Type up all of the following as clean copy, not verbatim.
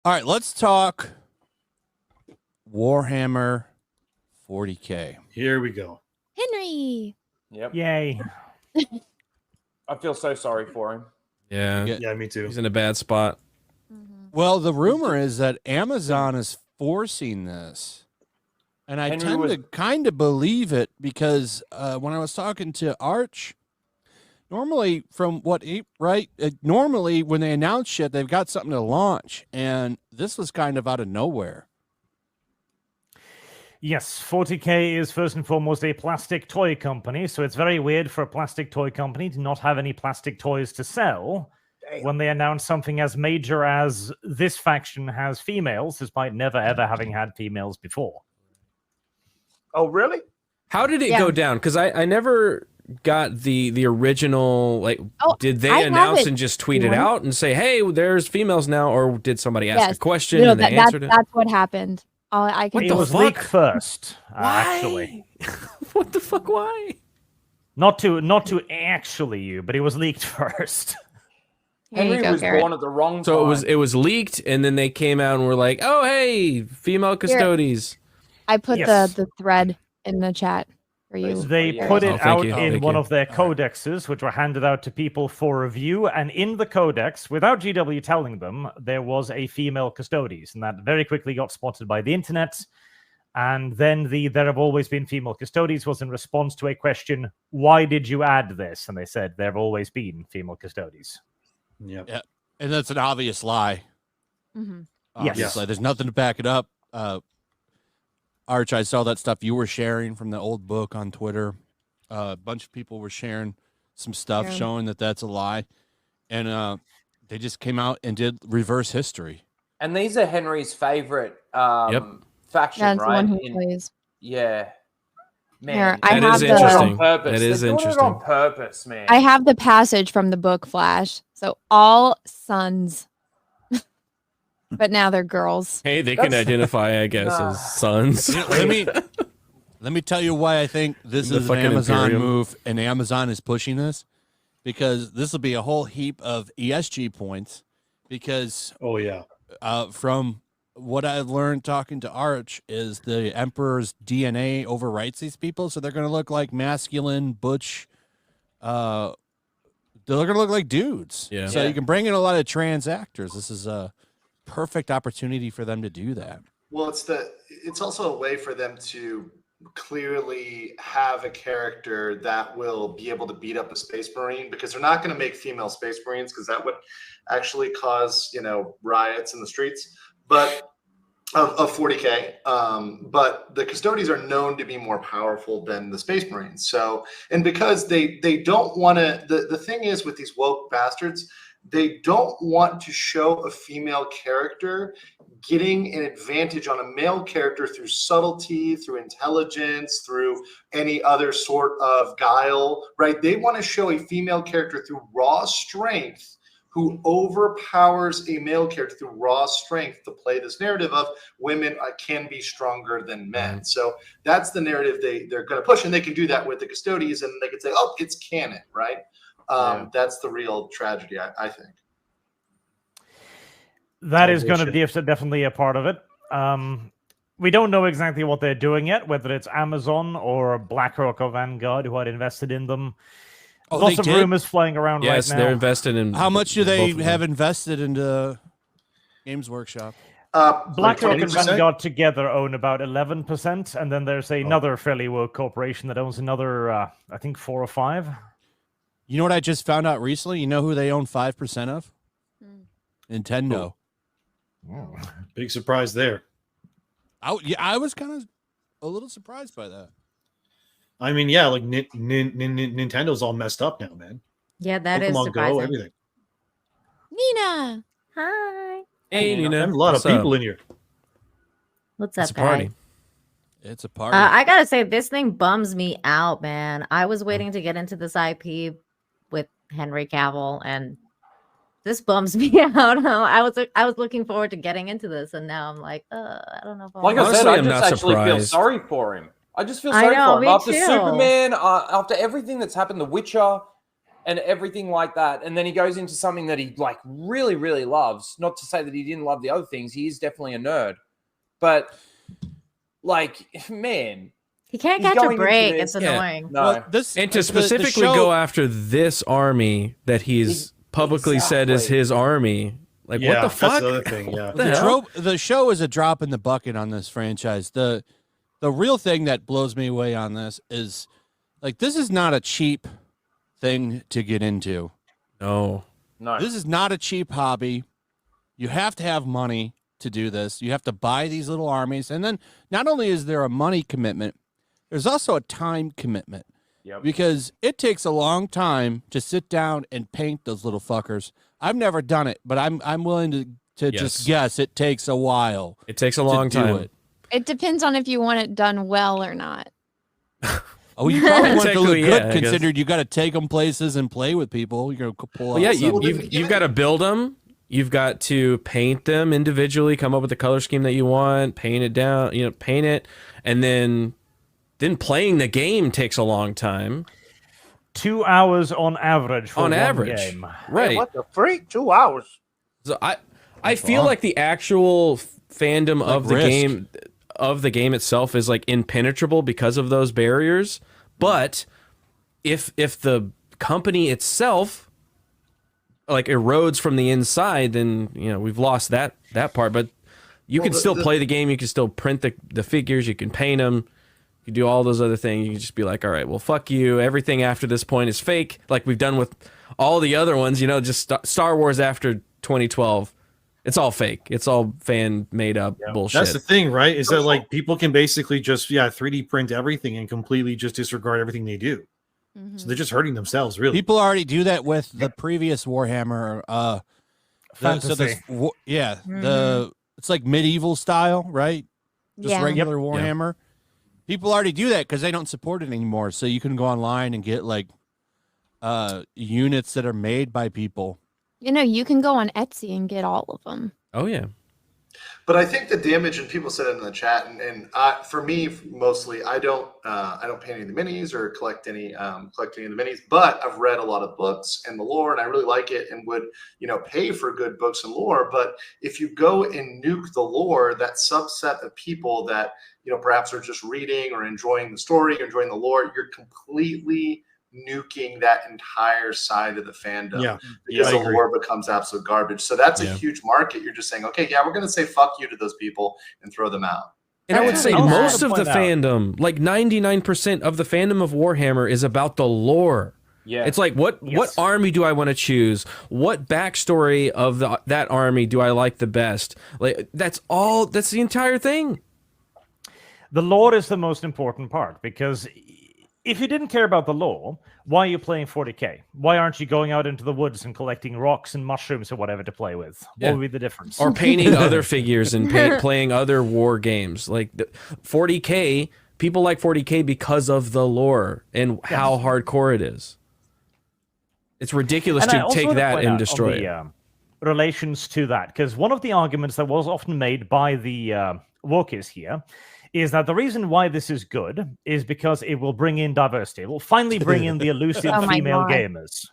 All right, let's talk Warhammer 40K. Here we go. Henry. Yep. Yay. I feel so sorry for him. Yeah. Yeah, me too. He's in a bad spot. Well, the rumor is that Amazon is forcing this. And I tend to kind of believe it because when I was talking to Arch, normally normally when they announce shit, they've got something to launch. And this was kind of out of nowhere. Yes, 40K is first and foremost a plastic toy company, so it's very weird for a plastic toy company to not have any plastic toys to sell when they announce something as major as this faction has females, despite never ever having had females before. Oh, really? How did it go down? Because I never got the original, like, did they announce and just tweet it out and say, hey, there's females now, or did somebody ask a question and they answered it? That's what happened. It was leaked first, actually. What the fuck? Why? Not to actually you, but it was leaked first. Henry was born at the wrong time. So it was leaked, and then they came out and were like, "Oh, hey, female custodies." I put the thread in the chat for you. They put it out in one of their codexes, which were handed out to people for review. And in the codex, without GW telling them, there was a female custodies, and that very quickly got spotted by the internet. And then there have always been female custodies was in response to a question, why did you add this? And they said there have always been female custodies. Yep. Yeah, and that's an obvious lie. Mm-hmm. Obviously, there's nothing to back it up. Arch, I saw that stuff you were sharing from the old book on Twitter. A bunch of people were sharing some stuff showing that that's a lie, and they just came out and did reverse history. And these are Henry's favorite faction, yeah, right? The one who plays. Yeah. Man, Here, that is interesting. That is interesting. It on purpose, man. I have the passage from the book Flash. So all sons, but now they're girls. Hey, they can identify, I guess, as sons. let me tell you why I think this is an Amazon move, and Amazon is pushing this, because this will be a whole heap of ESG points. Because from what I've learned talking to Arch is the Emperor's DNA overwrites these people, so they're going to look like masculine, butch. They're going to look like dudes. Yeah. So you can bring in a lot of trans actors. This is a perfect opportunity for them to do that. Well, it's also a way for them to clearly have a character that will be able to beat up a Space Marine, because they're not going to make female Space Marines, because that would actually cause riots in the streets. But of 40K, but the custodies are known to be more powerful than the Space Marines. So, and because they don't want to, the thing is with these woke bastards, they don't want to show a female character getting an advantage on a male character through subtlety, through intelligence, through any other sort of guile, right? They want to show a female character through raw strength, who overpowers a male character through raw strength to play this narrative of women can be stronger than men. So that's the narrative they're going to push, and they can do that with the custodies, and they can say, oh, it's canon, right? That's the real tragedy, I think. That is going to be definitely a part of it. We don't know exactly what they're doing yet, whether it's Amazon or BlackRock or Vanguard who had invested in them. Lots of rumors flying around right now. Yes, they're invested in. How much do they have invested into Games Workshop? BlackRock and Vanguard together own about 11%, and then there's another fairly woke corporation that owns another, I think, 4 or 5. You know what I just found out recently? You know who they own 5% of? Nintendo. Oh, big surprise there. I was kind of a little surprised by that. I mean, yeah, like Nintendo's all messed up now, man. Yeah, that is Pokemon surprising. Go, everything. Nina, hi. Hey, Nina. I have a lot of people in here. What's up, It's a party. It's a party. I gotta say, this thing bums me out, man. I was waiting to get into this IP with Henry Cavill, and this bums me out. I was looking forward to getting into this, and now I'm like, I don't know if I like I said, I just actually feel sorry for him. I just feel sorry for him. After Superman, after everything that's happened, The Witcher, and everything like that. And then he goes into something that he like really, really loves. Not to say that he didn't love the other things. He is definitely a nerd, but like, man, he can't catch a break. It's annoying. No. Well, and to specifically go after this army that he's publicly said is his army. Like, what the fuck? That's the other thing, yeah. The show is a drop in the bucket on this franchise. The real thing that blows me away on this is, like, this is not a cheap thing to get into. No. This is not a cheap hobby. You have to have money to do this. You have to buy these little armies. And then not only is there a money commitment, there's also a time commitment. Yep. Because it takes a long time to sit down and paint those little fuckers. I've never done it, but I'm willing to just guess it takes a while. It takes a long time. It depends on if you want it done well or not. Oh, you probably want it to look good, considered you got to take them places and play with people. You're gonna pull out. Yeah, you've got to build them. You've got to paint them individually. Come up with the color scheme that you want. Paint it down. Paint it, and then playing the game takes a long time. 2 hours on average for one game. Right? Hey, what the freak? 2 hours. So I feel like the actual fandom of the game itself is like impenetrable because of those barriers. But if the company itself like erodes from the inside, then we've lost that part. But you can still play the game. You can still print the figures. You can paint them. You do all those other things. You can just be like, all right, well, fuck you. Everything after this point is fake, like we've done with all the other ones. Just Star Wars after 2012. It's all fake. It's all fan made up bullshit. That's the thing, right? Is that like people can basically just 3D print everything and completely just disregard everything they do. Mm-hmm. So they're just hurting themselves, really. People already do that with the previous Warhammer. Fantasy. It's like medieval style, right? Just regular Warhammer. Yeah. People already do that because they don't support it anymore. So you can go online and get like units that are made by people. You can go on Etsy and get all of them. Oh, yeah. But I think the damage, and people said it in the chat, and for me, mostly, I don't paint any of the minis or collect any of the minis, but I've read a lot of books and the lore, and I really like it and would, pay for good books and lore. But if you go and nuke the lore, that subset of people that, perhaps are just reading or enjoying the story or enjoying the lore, you're completely nuking that entire side of the fandom because the lore becomes absolute garbage. So that's a huge market. You're just saying, okay, we're going to say fuck you to those people and throw them out. And I would say most of the fandom, like 99% of the fandom of Warhammer is about the lore. Yeah. It's like, what army do I want to choose? What backstory of that army do I like the best? Like, that's the entire thing. The lore is the most important part, because if you didn't care about the lore, why are you playing 40K? Why aren't you going out into the woods and collecting rocks and mushrooms or whatever to play with? What would be the difference? Or painting other figures and playing other war games. Like 40K, people like 40K because of the lore and how hardcore it is. It's ridiculous to take that and destroy it. Relations to that, because one of the arguments that was often made by the Wokies here is that the reason why this is good is because it will bring in diversity. It will finally bring in the elusive female gamers,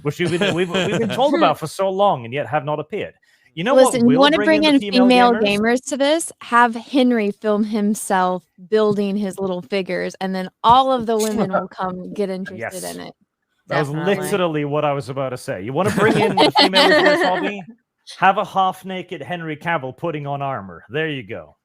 which we've been told about for so long and yet have not appeared. Listen, you want to bring in female gamers to this? Have Henry film himself building his little figures, and then all of the women will come get interested in it. That was literally what I was about to say. You want to bring in the female into this hobby? Have a half-naked Henry Cavill putting on armor. There you go.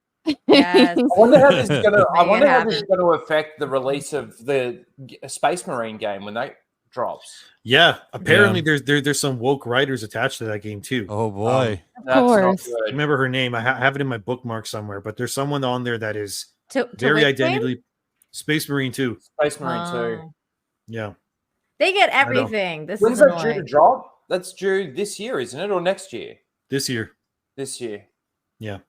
Yes. I wonder how this is going to affect the release of the Space Marine game when that drops. Yeah, apparently there's some woke writers attached to that game too. Oh boy, of course. I remember her name. I have it in my bookmark somewhere. But there's someone on there that is very identically Space Marine 2. Space Marine 2. Yeah, they get everything. When's that due to drop? That's due this year, isn't it, or next year? This year. Yeah.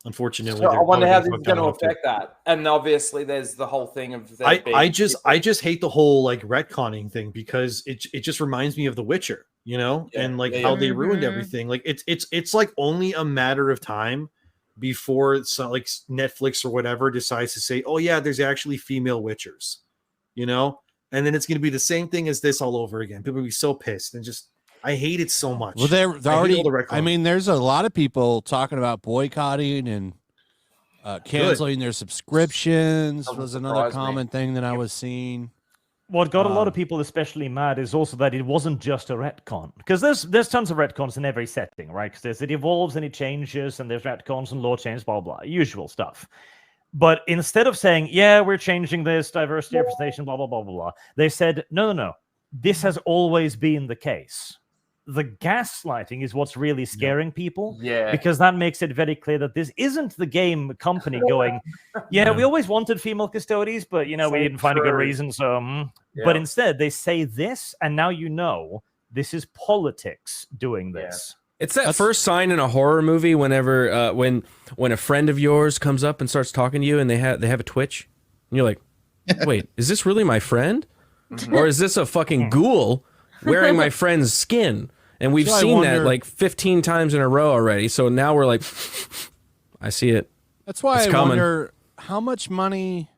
Unfortunately, so I wonder how this is going to affect that. And obviously, there's the whole thing of I just hate the whole like retconning thing, because it just reminds me of The Witcher, and like how they ruined everything. Like it's like only a matter of time before like Netflix or whatever decides to say, oh yeah, there's actually female Witchers, and then it's going to be the same thing as this all over again. People will be so pissed and just. I hate it so much. Well, they're already. I mean, there's a lot of people talking about boycotting and canceling their subscriptions. Was another common thing that I was seeing. What got a lot of people especially mad is also that it wasn't just a retcon, because there's tons of retcons in every setting, right? Because it evolves and it changes, and there's retcons and lore changes, blah blah, usual stuff. But instead of saying, yeah, we're changing this, diversity, representation, blah blah blah blah blah, they said, no, this has always been the case. The gaslighting is what's really scaring people, because that makes it very clear that this isn't the game company going, we always wanted female custodies, but we didn't find a good reason, so but instead they say this, and now this is politics doing this. It's that first sign in a horror movie whenever when a friend of yours comes up and starts talking to you and they have a twitch, and you're like, wait, is this really my friend? Or is this a fucking ghoul wearing my friend's skin? And we've seen that like 15 times in a row already. So now we're like, I see it. That's why I wonder how much money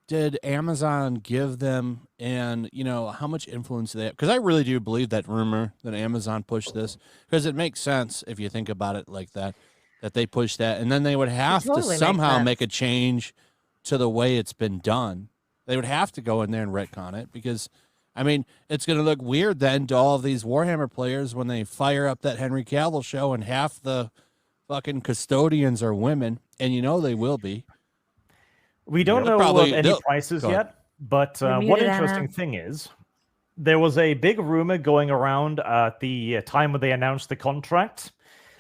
did Amazon give them, and how much influence they have? Because I really do believe that rumor that Amazon pushed this, because it makes sense if you think about it like that they pushed that, and then they would have to somehow make a change to the way it's been done. They would have to go in there and retcon it, because I mean, it's going to look weird then to all of these Warhammer players when they fire up that Henry Cavill show and half the fucking custodians are women, and they will be. We don't know any prices yet, but one interesting thing is there was a big rumor going around at the time when they announced the contract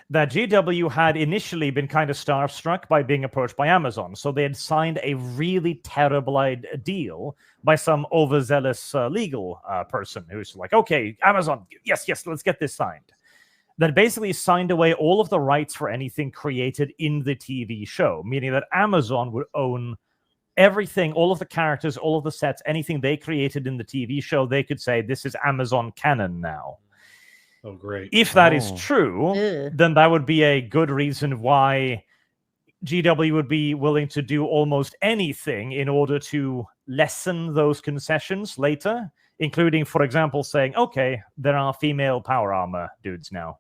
that GW had initially been kind of starstruck by being approached by Amazon. So they had signed a really terrible deal by some overzealous legal person who's like, okay, Amazon, yes, let's get this signed. That basically signed away all of the rights for anything created in the TV show, meaning that Amazon would own everything, all of the characters, all of the sets, anything they created in the TV show, they could say, this is Amazon canon now. Oh, great. If that is true, then that would be a good reason why GW would be willing to do almost anything in order to lessen those concessions later, including, for example, saying, okay, there are female power armor dudes now.